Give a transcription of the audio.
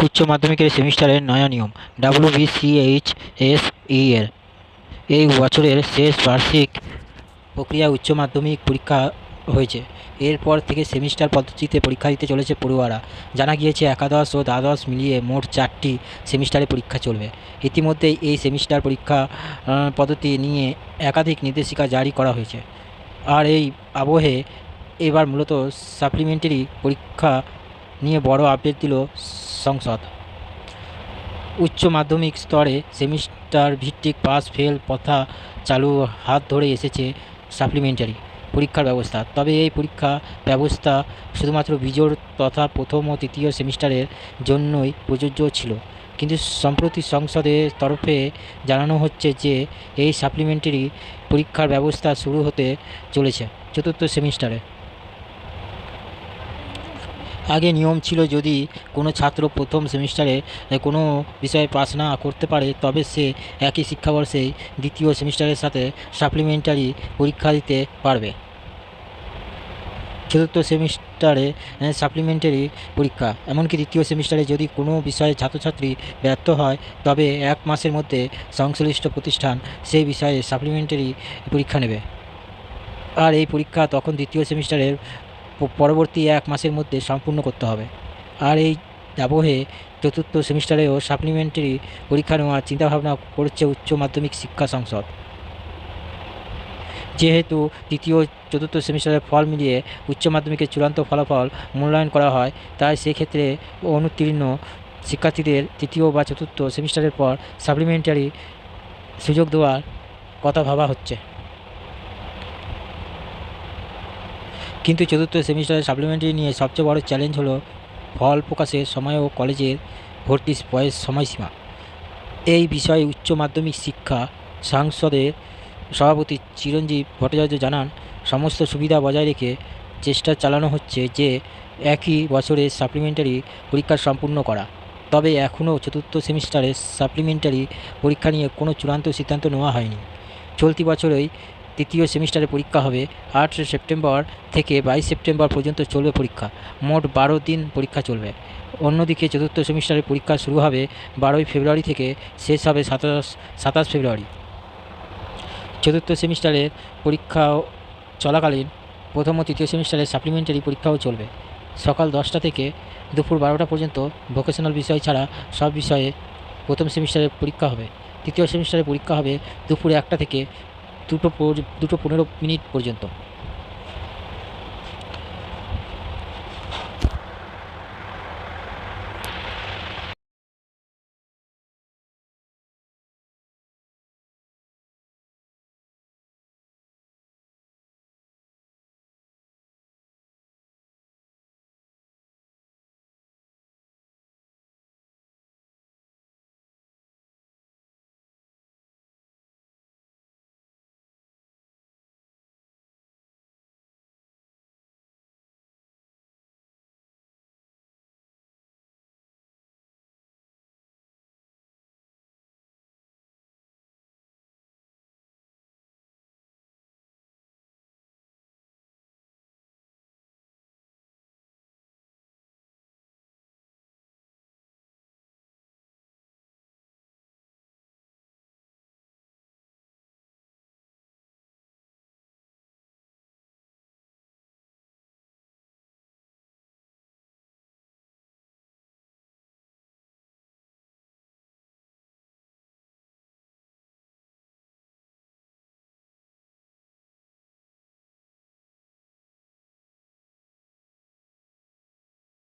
উচ্চ মাধ্যমিকের সেমিস্টারের নয়া নিয়ম WBCHS-এর এই বছরের শেষ বার্ষিক প্রক্রিয়া উচ্চ মাধ্যমিক পরীক্ষা হয়েছে। এরপর থেকে সেমিস্টার পদ্ধতিতে পরীক্ষা দিতে চলেছে পড়ুয়ারা। জানা গিয়েছে একাদশ ও দ্বাদশ মিলিয়ে মোট 4টি সেমিস্টারে পরীক্ষা চলবে। ইতিমধ্যেই এই সেমিস্টার পরীক্ষা পদ্ধতি নিয়ে একাধিক নির্দেশিকা জারি করা হয়েছে। আর এই আবহে এবার মূলত সাপ্লিমেন্টারি পরীক্ষা নিয়ে বড় আপডেট দিল সংসদ। উচ্চ মাধ্যমিক স্তরে সেমিস্টার ভিত্তিক পাস ফেল প্রথা চালু হাত ধরে এসেছে সাপ্লিমেন্টারি পরীক্ষার ব্যবস্থা। তবে এই পরীক্ষা ব্যবস্থা শুধুমাত্র বিজোড় তথা প্রথম ও তৃতীয় সেমিস্টারের জন্যই প্রযোজ্য ছিল, কিন্তু সম্প্রতি সংসদের তরফে জানানো হচ্ছে যে এই সাপ্লিমেন্টারি পরীক্ষার ব্যবস্থা শুরু হতে চলেছে চতুর্থ সেমিস্টারে। আগে নিয়ম ছিল যদি কোনো ছাত্র প্রথম সেমিস্টারে কোনো বিষয়ে পাস না করতে পারে তবে সে একই শিক্ষাবর্ষেই দ্বিতীয় সেমিস্টারের সাথে সাপ্লিমেন্টারি পরীক্ষা দিতে পারবে। চতুর্থ সেমিস্টারে সাপ্লিমেন্টারি পরীক্ষা, এমনকি তৃতীয় সেমিস্টারে যদি কোনো বিষয়ে ছাত্রছাত্রী ব্যর্থ হয় তবে 1 মাসের মধ্যে সংশ্লিষ্ট প্রতিষ্ঠান সেই বিষয়ে সাপ্লিমেন্টারি পরীক্ষা নেবে। আর এই পরীক্ষা তখন দ্বিতীয় সেমিস্টারের পরবর্তী 1 মাসের মধ্যে সম্পূর্ণ করতে হবে। আর এই আবহে চতুর্থ সেমিস্টারেও সাপ্লিমেন্টারি পরীক্ষা নেওয়ার চিন্তাভাবনা করছে উচ্চ মাধ্যমিক শিক্ষা সংসদ। যেহেতু তৃতীয় চতুর্থ সেমিস্টারের ফল মিলিয়ে উচ্চ মাধ্যমিকের চূড়ান্ত ফলাফল মূল্যায়ন করা হয়, তাই সেক্ষেত্রে অনুত্তীর্ণ শিক্ষার্থীদের তৃতীয় বা চতুর্থ সেমিস্টারের পর সাপ্লিমেন্টারি সুযোগ দেওয়ার কথা ভাবা হচ্ছে। কিন্তু চতুর্থ সেমিস্টারের সাপ্লিমেন্টারি নিয়ে সবচেয়ে বড় চ্যালেঞ্জ হলো ফল প্রকাশের সময় ও কলেজের ভর্তির সময়সীমা। এই বিষয়ে উচ্চ মাধ্যমিক শিক্ষা সংসদের সভাপতি চিরঞ্জীব ভট্টাচার্য জানান, সমস্ত সুবিধা বজায় রেখে চেষ্টা চালানো হচ্ছে যে একই বছরে সাপ্লিমেন্টারি পরীক্ষা সম্পূর্ণ করা। তবে এখনও চতুর্থ সেমিস্টারের সাপ্লিমেন্টারি পরীক্ষা নিয়ে কোনো চূড়ান্ত সিদ্ধান্ত নেওয়া হয়নি। চলতি বছরেই তৃতীয় সেমিস্টারে পরীক্ষা হবে। 8 সেপ্টেম্বর থেকে 22 সেপ্টেম্বর পর্যন্ত চলবে পরীক্ষা। মোট 12 দিন পরীক্ষা চলবে। অন্যদিকে চতুর্থ সেমিস্টারের পরীক্ষা শুরু হবে 12 ফেব্রুয়ারি থেকে শেষ হবে 27 ফেব্রুয়ারি। চতুর্থ সেমিস্টারের পরীক্ষা চলাকালীন প্রথম ও তৃতীয় সেমিস্টারের সাপ্লিমেন্টারি পরীক্ষাও চলবে। সকাল 10টা থেকে দুপুর 12টা পর্যন্ত ভোকেশনাল বিষয় ছাড়া সব বিষয়ে প্রথম সেমিস্টারের পরীক্ষা হবে। তৃতীয় সেমিস্টারের পরীক্ষা হবে দুপুর 1টা থেকে 2টো 15 মিনিট পর্যন্ত।